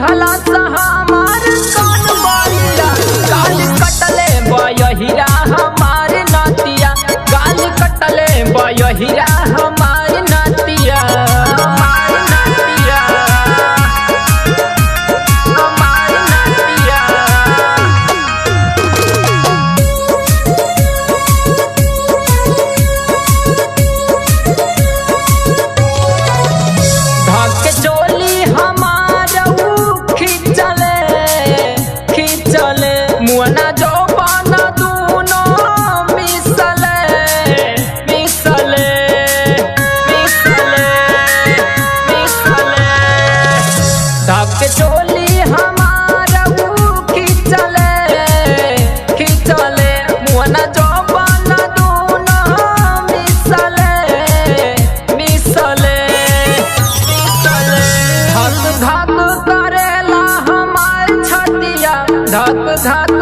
दिहला हमार कान बालिया गाल कटले बयहिरा हमार नतिया गाल कटले बयहिरा हमार नतिया हमार नतिया हमार नतिया। धक चोली हमार खिंचले खिंचले मुअना जो बना दूनो मिसले मिसले मिसले मिसले। धक चोली हमार खिंचले खिंचले मुअना जो बना दूनो मिसले मिसले मिसले। धक धक करेला हमार छतिया धक धक